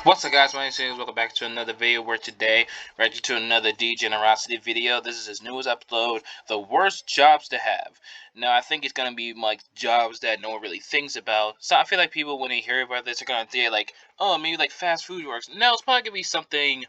What's up, guys? My name is James. Welcome back to another video where today we're reacting to another Degenerocity video. This is his newest upload, the worst jobs to have. Now, I think it's going to be like jobs that no one really thinks about. So I feel like people, when they hear about this, are going to think like, oh, maybe like fast food works. No, it's probably going to be something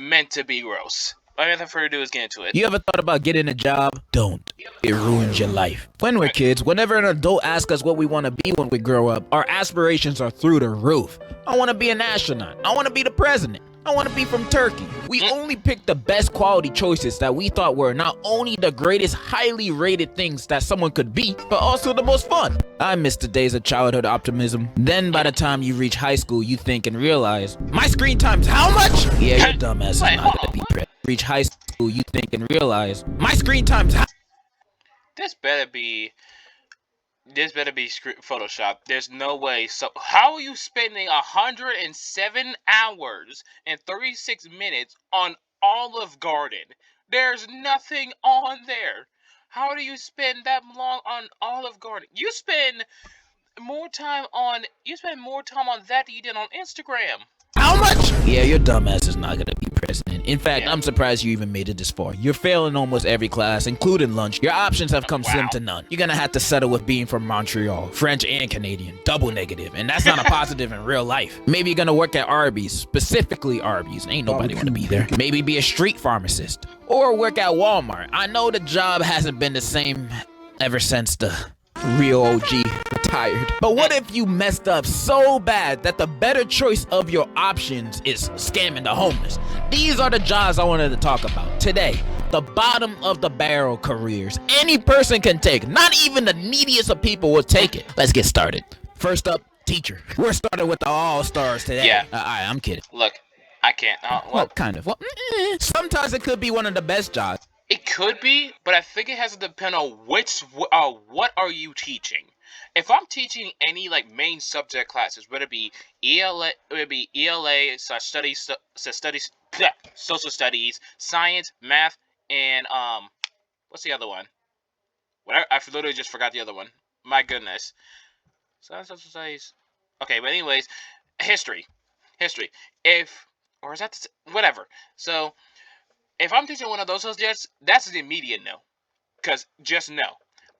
meant to be gross. Without further ado, let's get into it. You ever thought about getting a job? Don't. It ruins your life. When we're kids, whenever an adult asks us what we want to be when we grow up, our aspirations are through the roof. I want to be an astronaut. I want to be the president. I want to be from Turkey. We only picked the best quality choices that we thought were not only the greatest highly rated things that someone could be, but also the most fun. I miss the days of childhood optimism. Then by the time you reach high school, you think and realize, my screen time's how much? Yeah, your dumbass is not gonna be prepped. Reach high school, you think and realize, my screen time's how? This better be Photoshop. There's no way. So how are you spending 107 hours and 36 minutes on Olive Garden? There's nothing on there. How do you spend that long on Olive Garden? You spend more time on that than you did on Instagram. How much? Yeah, your dumbass is not gonna be president. In fact, I'm surprised you even made it this far. You're failing almost every class, including lunch. Your options have come slim to none. You're gonna have to settle with being from Montreal, French and Canadian, double negative, and that's not a positive in real life. Maybe you're gonna work at Arby's, specifically Arby's. Ain't nobody wanna be there. Maybe be a street pharmacist, or work at Walmart. I know the job hasn't been the same ever since the real OG retired. But what if you messed up so bad that the better choice of your options is scamming the homeless? These are the jobs I wanted to talk about today. The bottom of the barrel careers any person can take. Not even the neediest of people will take it. Let's get started. First up, teacher. We're starting with the all-stars today. Yeah. Alright, I'm kidding. Look, I can't. Well, kind of. Well, sometimes it could be one of the best jobs. It could be, but I think it has to depend on what are you teaching. If I'm teaching any like main subject classes, whether it be ELA, social studies, science, math, and what's the other one? I literally just forgot the other one. My goodness. Science, social studies. Okay, but anyways, history. Whatever. So if I'm teaching one of those subjects, that's an immediate no. Because just no.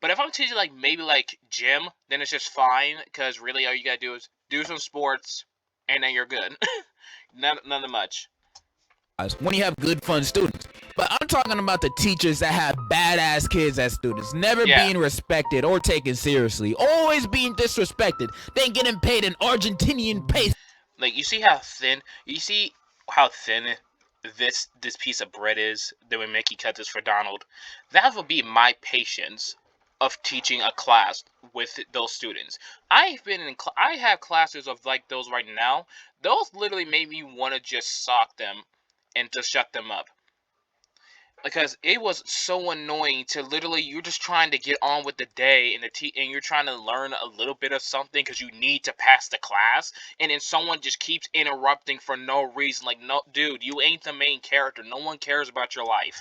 But if I'm teaching like maybe like gym, then it's just fine. Because really all you gotta do is do some sports and then you're good. Nothing much. When you have good fun students. But I'm talking about the teachers that have badass kids as students, never being respected or taken seriously, always being disrespected, then getting paid an Argentinian peso. Like you see how thin this piece of bread is that when Mickey cut this for Donald. That would be my patience of teaching a class with those students. I have classes of like those right now. Those literally made me want to just sock them and to shut them up. Because it was so annoying to literally, you're just trying to get on with the day and you're trying to learn a little bit of something because you need to pass the class, and then someone just keeps interrupting for no reason. Like, no, dude, you ain't the main character. No one cares about your life.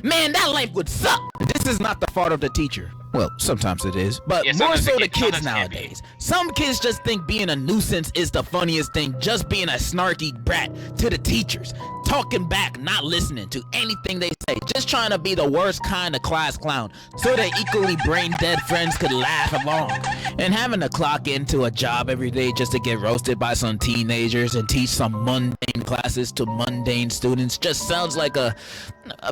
Man, that life would suck. This is not the fault of the teacher. Well, sometimes it is, but more so the kids nowadays. Some kids just think being a nuisance is the funniest thing, just being a snarky brat to the teachers, talking back, not listening to anything they say, just trying to be the worst kind of class clown so their equally brain dead friends could laugh along. And having to clock into a job every day just to get roasted by some teenagers and teach some mundane classes to mundane students just sounds like a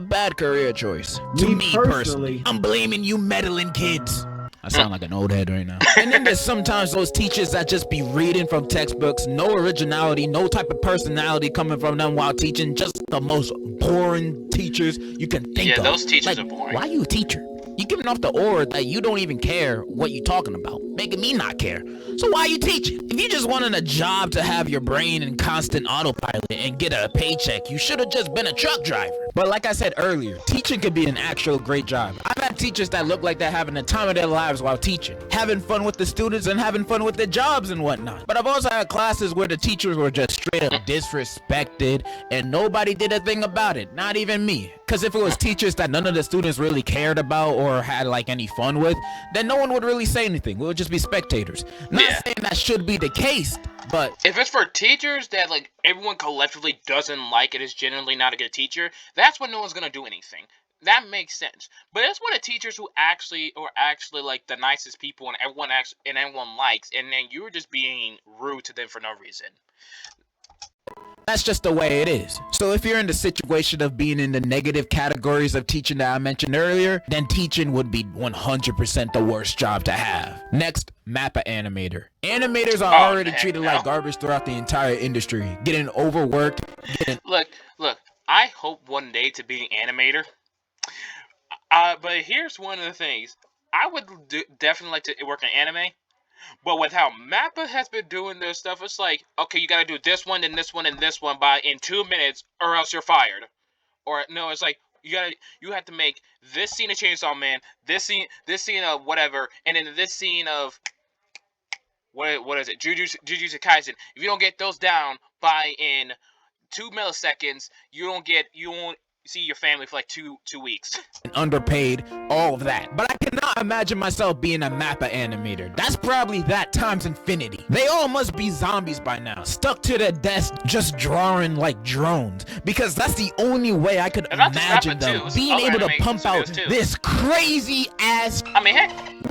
bad career choice. To me personally, I'm blaming you meddling kids. I sound like an old head right now. And then there's sometimes those teachers that just be reading from textbooks, no originality, no type of personality coming from them while teaching, just the most boring teachers you can think of. Yeah, those teachers are boring. Why are you a teacher? You're giving off the aura that you don't even care what you're talking about, making me not care. So why are you teaching? If you just wanted a job to have your brain in constant autopilot and get a paycheck, you should have just been a truck driver. But like I said earlier, teaching could be an actual great job. I've had teachers that look like they're having the time of their lives while teaching, having fun with the students and having fun with their jobs and whatnot. But I've also had classes where the teachers were just straight up disrespected and nobody did a thing about it, not even me. Because if it was teachers that none of the students really cared about or had like any fun with, then no one would really say anything. We would just be spectators. Not saying that should be the case, But if it's for teachers that like everyone collectively doesn't like and is generally not a good teacher, that's when no one's gonna do anything. That makes sense. But it's when the teachers who actually like the nicest people and everyone likes, and then you're just being rude to them for no reason. that's just the way it is. So if you're in the situation of being in the negative categories of teaching that I mentioned earlier, then teaching would be 100% the worst job to have. Next, Mappa animator. Animators are already treated like garbage throughout the entire industry, getting overworked. Look, I hope one day to be an animator. But here's one of the things. I would definitely like to work in anime. But with how Mappa has been doing their stuff, it's like, okay, you gotta do this one and this one and this one in 2 minutes, or else you're fired. Or no, it's like you have to make this scene of Chainsaw Man, this scene of whatever, and then this scene of what is it, Jujutsu Kaisen. If you don't get those down in 2 milliseconds, you won't see your family for like two weeks. Underpaid, all of that. But I cannot imagine myself being a Mappa animator. That's probably that times infinity. They all must be zombies by now, stuck to their desk just drawing like drones, because that's the only way I could imagine them being able to pump out this crazy ass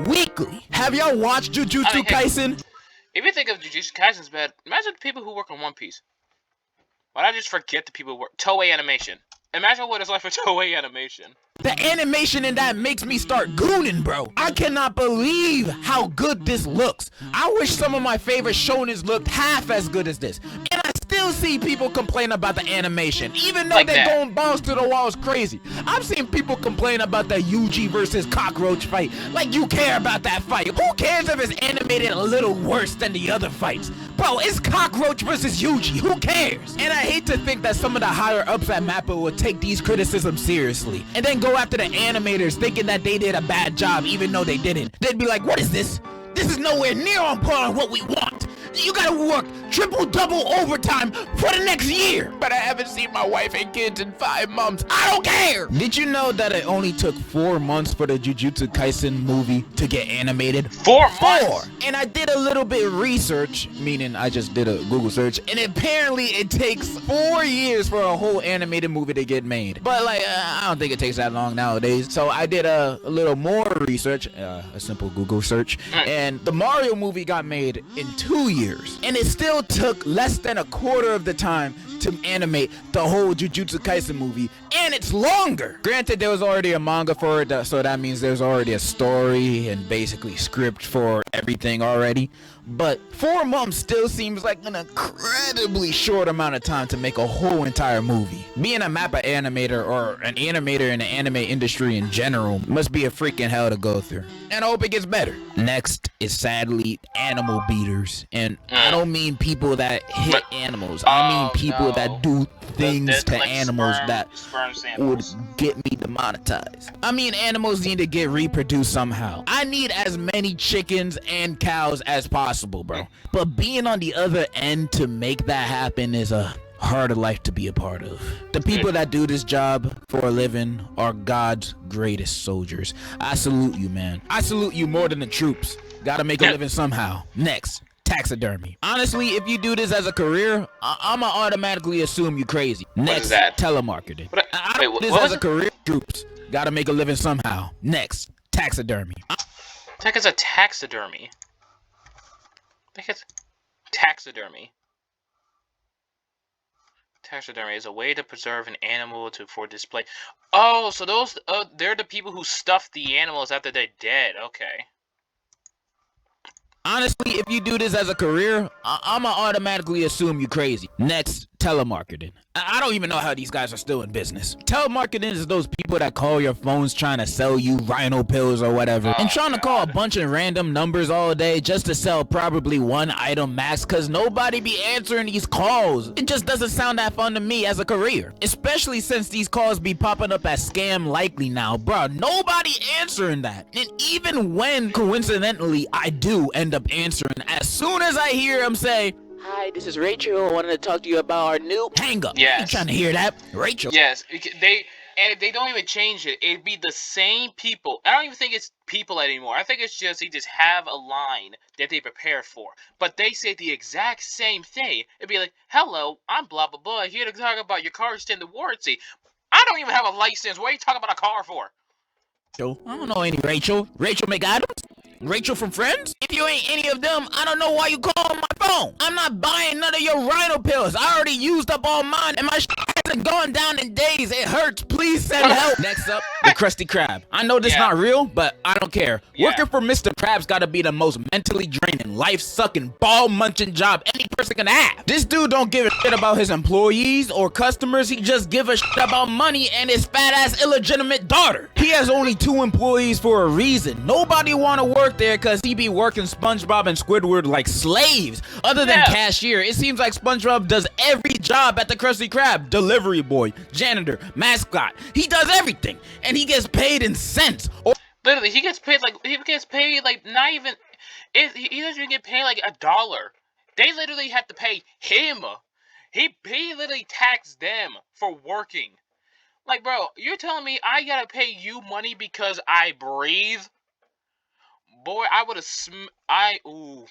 weekly. Have y'all watched Jujutsu Kaisen? If you think of Jujutsu Kaisen's bad, imagine the people who work on One Piece. Why not just forget the people who work Toei Animation? Imagine what it's like for Toei Animation. The animation in that makes me start gooning, bro. I cannot believe how good this looks. I wish some of my favorite shonens looked half as good as this. And I still see people complain about the animation, even though they're going balls to the walls crazy. I've seen people complain about the Yuji versus Cockroach fight. Like, you care about that fight. Who cares if it's animated a little worse than the other fights? Bro, it's Cockroach versus Yuji. Who cares? And I hate to think that some of the higher ups at Mappa would take these criticisms seriously and then go after the animators thinking that they did a bad job even though they didn't. They'd be like, what is this? This is nowhere near on par with what we want. You gotta work triple-double overtime for the next year. But I haven't seen my wife and kids in 5 months. I don't care. Did you know that it only took 4 months for the Jujutsu Kaisen movie to get animated? 4 months? And I did a little bit of research, meaning I just did a Google search, and apparently it takes 4 years for a whole animated movie to get made. But like, I don't think it takes that long nowadays. So I did a little more research, a simple Google search, and the Mario movie got made in 2 years. And it still took less than a quarter of the time to animate the whole Jujutsu Kaisen movie, and it's longer. Granted, there was already a manga for it, so that means there's already a story and basically script for everything already. But 4 months still seems like an incredibly short amount of time to make a whole entire movie. Being a Mappa animator or an animator in the anime industry in general must be a freaking hell to go through. And I hope it gets better. Next is sadly animal beaters. And I don't mean people that hit animals. I mean people that do things to like animals that would get me demonetized. I mean animals need to get reproduced somehow. I need as many chickens and cows as possible, bro. But being on the other end to make that happen is a harder life to be a part of. The people that do this job for a living are God's greatest soldiers. I salute you, man. I salute you more than the troops. Gotta make a living somehow. Next, taxidermy. Honestly, if you do this as a career, I'ma automatically assume you crazy. Next, telemarketing. I do this as a career. Troops. Gotta make a living somehow. Next, taxidermy. Tech is a taxidermy. Taxidermy. Taxidermy is a way to preserve an animal for display. Oh, so those they're the people who stuff the animals after they're dead. Okay. Honestly, if you do this as a career, I'ma automatically assume you crazy. Next, telemarketing. I don't even know how these guys are still in business. Telemarketing is those people that call your phones trying to sell you rhino pills or whatever, and trying to call a bunch of random numbers all day just to sell probably one item max, cause nobody be answering these calls. It just doesn't sound that fun to me as a career, especially since these calls be popping up as scam likely now. Bruh, nobody answering that. And even when coincidentally I do end up answering, as soon as I hear him say, "Hi, this is Rachel. I wanted to talk to you about our new..." Hang up. Yes. You trying to hear that? Rachel. Yes. They don't even change it. It'd be the same people. I don't even think it's people anymore. I think it's just they just have a line that they prepare for. But they say the exact same thing. It'd be like, hello, I'm blah blah blah, here to talk about your car extended warranty. I don't even have a license. What are you talking about a car for? I don't know any Rachel. Rachel McAdams? Rachel from Friends? If you ain't any of them, I don't know why you call on my phone. I'm not buying none of your rhino pills. I already used up all mine and my hasn't gone down in days. It hurts. Please send help. Next up, the Krusty Krab. I know this not real, but I don't care. Working for Mr. Krabs gotta be the most mentally draining, life-sucking, ball-munching job any person can have. This dude don't give a shit about his employees or customers. He just give a shit about money and his fat-ass illegitimate daughter. He has only 2 employees for a reason. Nobody wanna work there because he be working SpongeBob and Squidward like slaves. Other than cashier, it seems like SpongeBob does every job at the Krusty Krab. Delivery boy, janitor, mascot. He does everything, and he gets paid in cents. Literally, he gets paid like not even. He doesn't even get paid like $1. They literally have to pay him. He literally taxed them for working. Like, bro, you're telling me I gotta pay you money because I breathe? Boy, I would have ooh.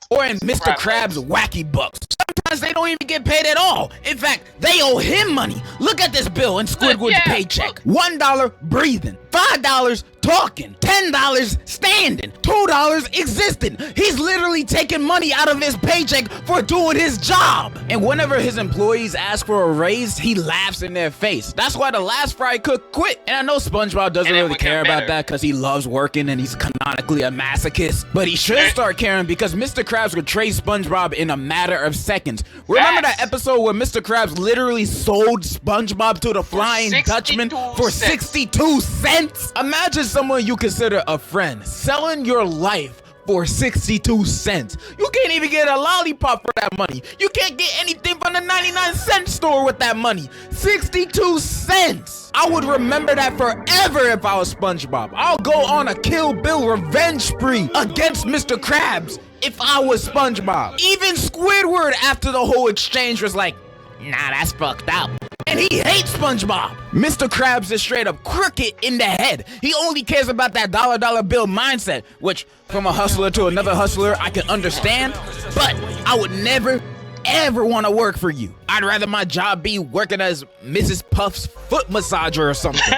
Or in Mr. Krabs' wacky bucks. Sometimes they don't even get paid at all. In fact, they owe him money. Look at this bill in Squidward's paycheck. $1 breathing, $5 talking, $10 standing, $2 existing. He's literally taking money out of his paycheck for doing his job. And whenever his employees ask for a raise, he laughs in their face. That's why the last fry cook quit. And I know SpongeBob doesn't really care about that because he loves working and he's canonically a masochist. But he should start caring because Mr. Krabs retraced SpongeBob in a matter of seconds. Remember that episode where Mr. Krabs literally sold SpongeBob to the Flying Dutchman for 62 cents? Imagine someone you consider a friend selling your life for 62 cents. You can't even get a lollipop for that money. You can't get anything from the 99-cent store with that money. 62 cents. I would remember that forever if I was SpongeBob. I'll go on a Kill Bill revenge spree against Mr. Krabs if I was SpongeBob. Even Squidward after the whole exchange was like, nah, that's fucked up. And he hates SpongeBob. Mr. Krabs is straight up crooked in the head. He only cares about that dollar bill mindset, which from a hustler to another hustler, I can understand, but I would never, ever want to work for you. I'd rather my job be working as Mrs. Puff's foot massager or something.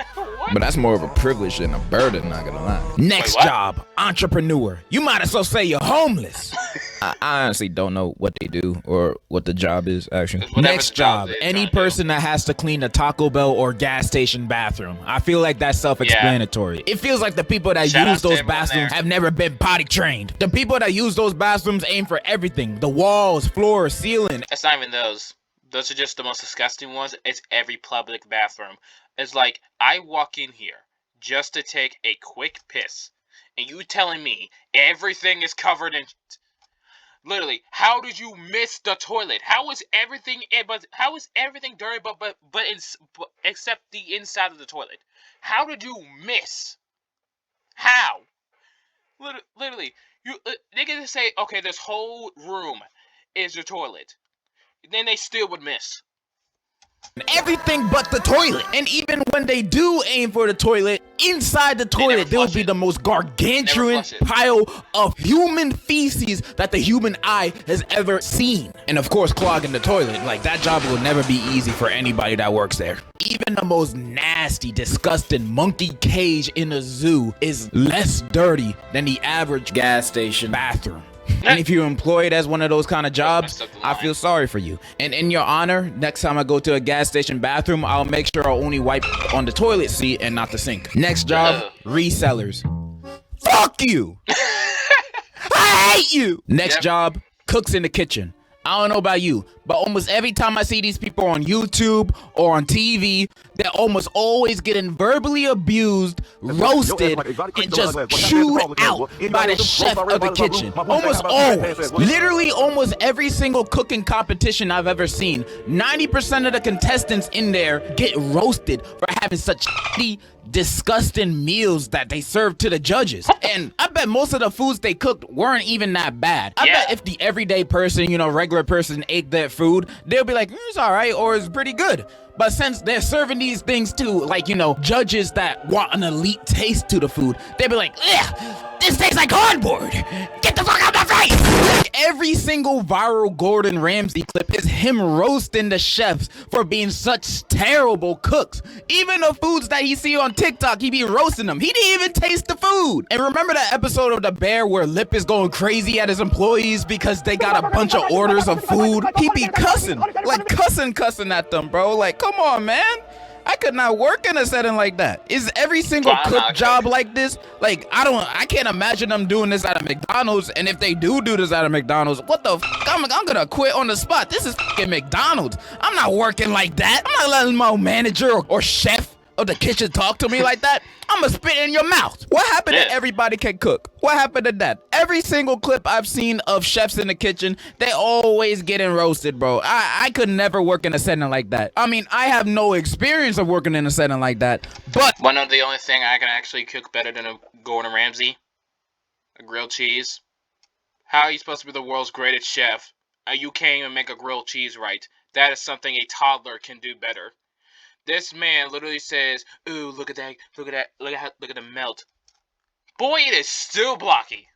But that's more of a privilege than a burden, not gonna lie. Next job, entrepreneur. You might as well say you're homeless. I honestly don't know what they do or what the job is, actually. Next job, any person that has to clean a Taco Bell or gas station bathroom. I feel like that's self-explanatory. It feels like the people that use those bathrooms have never been potty trained. The people that use those bathrooms aim for everything. The walls, floor, ceiling. It's not even those. Those are just the most disgusting ones. It's every public bathroom. It's like, I walk in here just to take a quick piss, and you telling me everything is covered in... Literally, how did you miss the toilet? How is everything dirty except the inside of the toilet? How did you miss? How? Literally, they can just say, okay, this whole room is your toilet. Then they still would miss. Everything but the toilet. And even when they do aim for the toilet, inside the toilet there will be the most gargantuan pile of human feces that the human eye has ever seen. And of course, clogging the toilet. Like, that job will never be easy for anybody that works there. Even the most nasty, disgusting monkey cage in a zoo is less dirty than the average gas station bathroom. And if you're employed as one of those kind of jobs, I feel sorry for you. And in your honor, next time I go to a gas station bathroom, I'll make sure I only wipe on the toilet seat and not the sink. Next job, resellers. Fuck you! I hate you! Next job, cooks in the kitchen. I don't know about you, but almost every time I see these people on YouTube or on TV, they're almost always getting verbally abused, roasted, and just chewed out by the chef of the kitchen. Almost always. Literally almost every single cooking competition I've ever seen, 90% of the contestants in there get roasted for having such shitty, disgusting meals that they serve to the judges. And I bet most of the foods they cooked weren't even that bad. I bet if the everyday person, regular person ate that food, they'll be like, it's all right, or it's pretty good. But since they're serving these things to, like, you know, judges that want an elite taste to the food, they be like, ugh, this tastes like cardboard. Get the fuck out of my face. Like, every single viral Gordon Ramsay clip is him roasting the chefs for being such terrible cooks. Even the foods that he see on TikTok, he be roasting them. He didn't even taste the food. And remember that episode of The Bear where Lip is going crazy at his employees because they got a bunch of orders of food? He be cussing, like cussing at them, bro. Like, come on, man. I could not work in a setting like that. Is every single cook job like this? Like, I can't imagine them doing this at a McDonald's. And if they do this at a McDonald's, what the f? I'm gonna quit on the spot. This is fucking McDonald's. I'm not working like that. I'm not letting my manager or chef of the kitchen talk to me like that. I'm gonna spit in your mouth. What happened to everybody can cook? What happened to that? Every single clip I've seen of chefs in the kitchen, they always getting roasted, bro. I could never work in a setting like that. I mean, I have no experience of working in a setting like that, but one of the only thing I can actually cook better than a Gordon Ramsay, a grilled cheese. How are you supposed to be the world's greatest chef? You can't even make a grilled cheese right. That is something a toddler can do better. This man literally says, "Ooh, look at that! Look at that! Look at the melt." Boy, it is still blocky.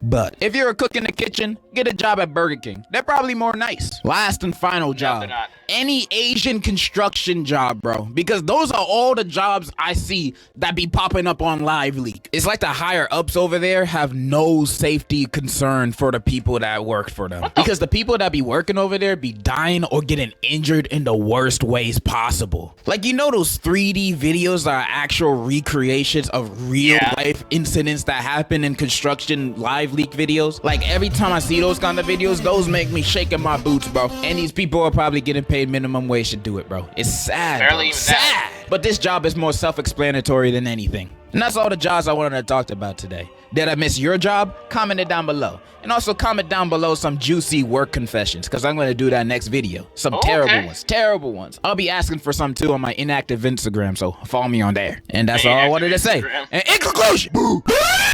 But if you're a cook in the kitchen, get a job at Burger King. They're probably more nice. Last and final job. No, any Asian construction job, bro. Because those are all the jobs I see that be popping up on Live Leak. It's like the higher ups over there have no safety concern for the people that work for them. Because the people that be working over there be dying or getting injured in the worst ways possible. Like, you know those 3D videos are actual recreations of real life incidents that happen in construction Live Leak videos? Like, every time I see those kind of videos, those make me shaking my boots, bro. And these people are probably getting paid minimum wage to do it, bro. It's sad, barely even sad. That. But this job is more self-explanatory than anything. And that's all the jobs I wanted to talk about today. Did I miss your job? Comment it down below. And also comment down below some juicy work confessions, because I'm going to do that next video. Some terrible ones. I'll be asking for some too on my inactive Instagram, so follow me on there. And that's all I wanted to say. And in conclusion,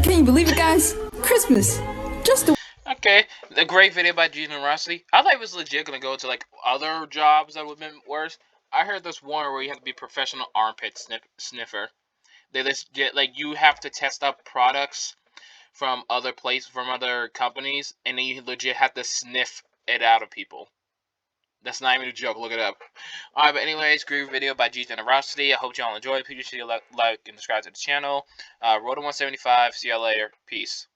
can you believe it, guys? Christmas. Just a Okay, the great video by Degenerocity. I thought it was legit gonna go to like other jobs that would have been worse. I heard this one where you have to be professional armpit sniffer. They legit, like, you have to test out products from other companies, and then you legit have to sniff it out of people. That's not even a joke. Look it up. Alright, but anyways, great video by Degenerocity. I hope y'all enjoyed. Please like and subscribe to the channel. Road to 175. See y'all later. Peace.